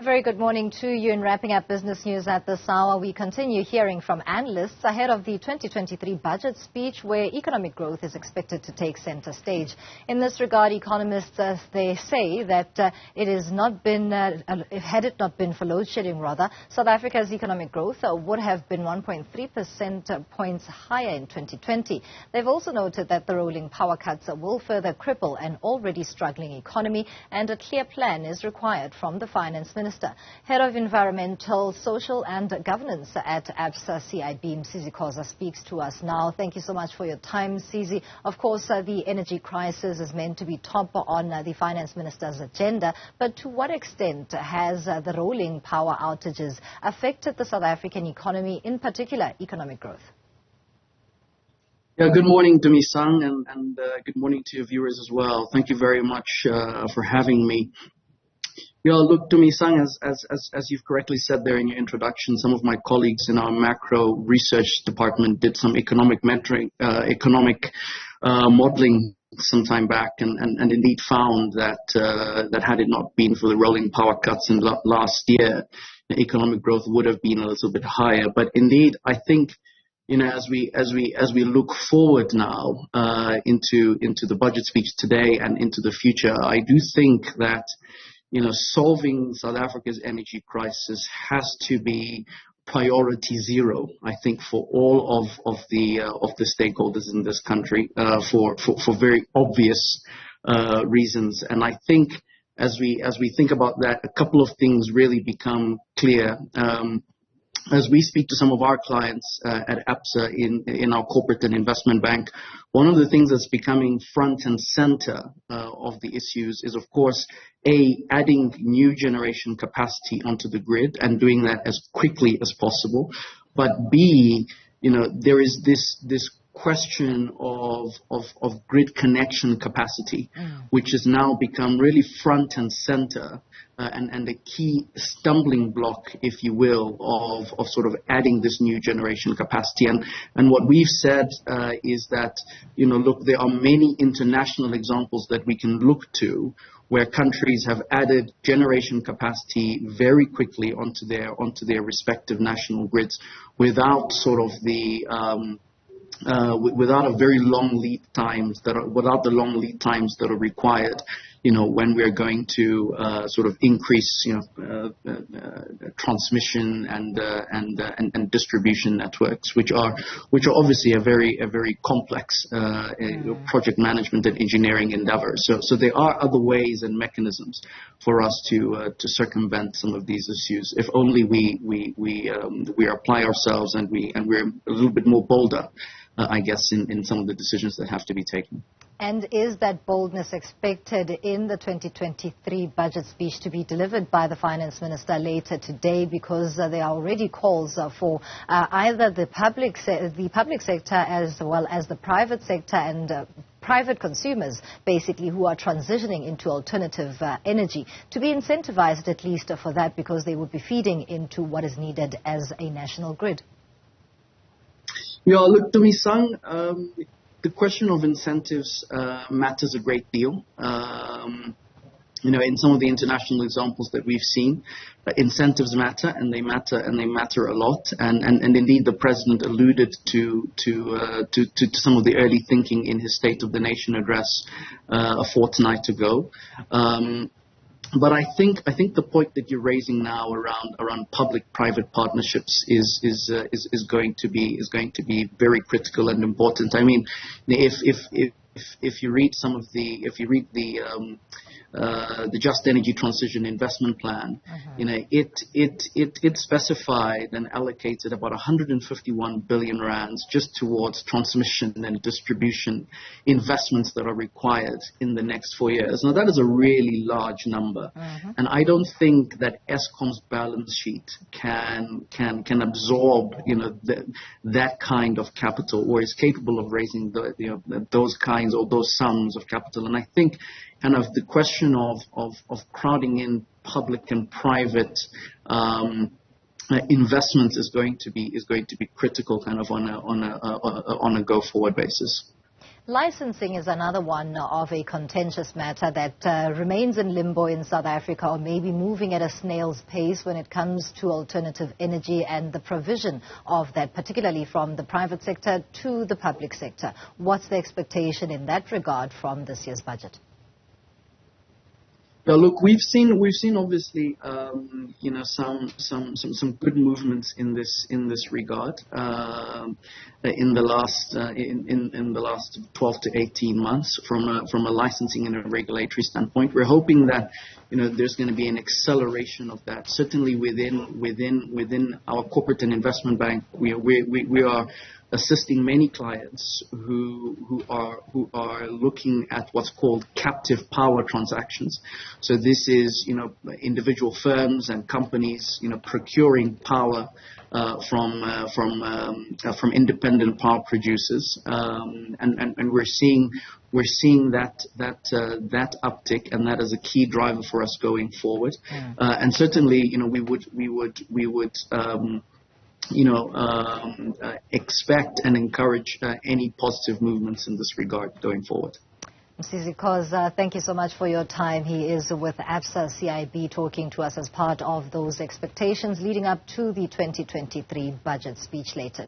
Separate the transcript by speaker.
Speaker 1: A very good morning to you. In wrapping up business news at this hour, we continue hearing from analysts ahead of the 2023 budget speech, where economic growth is expected to take center stage. In this regard, economists they say that it has not been, had it not been for load shedding, South Africa's economic growth would have been 1.3% points higher in 2020. They've also noted that the rolling power cuts will further cripple an already struggling economy, and a clear plan is required from the finance minister. Head of Environmental, Social and Governance at Absa CIB Msizi Khoza speaks to us now. Thank you so much for your time, Msizi. Of course, the energy crisis is meant to be top on the finance minister's agenda, but to what extent has the rolling power outages affected the South African economy, in particular economic growth?
Speaker 2: Yeah, good morning, Dumi-sang, and good morning to your viewers as well. Thank you very much for having me. Yeah, look, Dumi-sang, as you've correctly said there in your introduction, some of my colleagues in our macro research department did some economic modeling some time back, and indeed found that had it not been for the rolling power cuts in last year, the economic growth would have been a little bit higher. But indeed, I think, you know, as we look forward now into the budget speech today and into the future, I do think that, you know, solving South Africa's energy crisis has to be priority zero, I think, for all of the stakeholders in this country, for very obvious reasons. And I think as we think about that, a couple of things really become clear. As we speak to some of our clients at Absa in our corporate and investment bank, one of the things that's becoming front and center of the issues is, of course, adding new generation capacity onto the grid and doing that as quickly as possible. But B, you know, there is this question of grid connection capacity, which has now become really front and center, and a key stumbling block, if you will, of sort of adding this new generation capacity. And what we've said is that, you know, look, there are many international examples that we can look to where countries have added generation capacity very quickly onto their respective national grids without sort of without the long lead times that are required, you know, when we're going to sort of increase, you know, transmission and distribution networks, which are obviously a very complex project management and engineering endeavor. So there are other ways and mechanisms for us to circumvent some of these issues, if only we apply ourselves and we're a little bit more bolder, I guess, in some of the decisions that have to be taken.
Speaker 1: And is that boldness expected in the 2023 budget speech to be delivered by the finance minister later today? Because there are already calls for either the public sector as well as the private sector and private consumers, basically, who are transitioning into alternative energy, to be incentivized at least for that, because they would be feeding into what is needed as a national grid.
Speaker 2: Yeah, look, Dumi-sang, the question of incentives matters a great deal. You know, in some of the international examples that we've seen, incentives matter, and they matter a lot. And indeed, the president alluded to some of the early thinking in his State of the Nation address a fortnight ago. But I think the point that you're raising now around public-private partnerships is going to be very critical and important. I mean, if you read the Just Energy Transition Investment Plan, you know, it specified and allocated about 151 billion rands just towards transmission and distribution investments that are required in the next 4 years. Now, that is a really large number, and I don't think that Eskom's balance sheet can absorb, you know, that kind of capital, or is capable of raising those kinds or those sums of capital. And I think kind of the question of crowding in public and private investments is going to be critical, kind of on a go forward basis.
Speaker 1: Licensing is another one of a contentious matter that remains in limbo in South Africa, or maybe moving at a snail's pace when it comes to alternative energy and the provision of that, particularly from the private sector to the public sector. What's the expectation in that regard from this year's budget?
Speaker 2: Yeah, look, we've seen obviously some good movements in this regard in the last 12 to 18 months from a licensing and a regulatory standpoint. We're hoping that there's going to be an acceleration of that. Certainly within our corporate and investment bank, we are assisting many clients who are looking at what's called captive power transactions. So this is individual firms and companies procuring power from independent power producers, and we're seeing that uptick, and that is a key driver for us going forward. And certainly we would expect and encourage any positive movements in this regard going forward.
Speaker 1: Msizi Khoza, thank you so much for your time. He is with Absa CIB, talking to us as part of those expectations leading up to the 2023 budget speech later.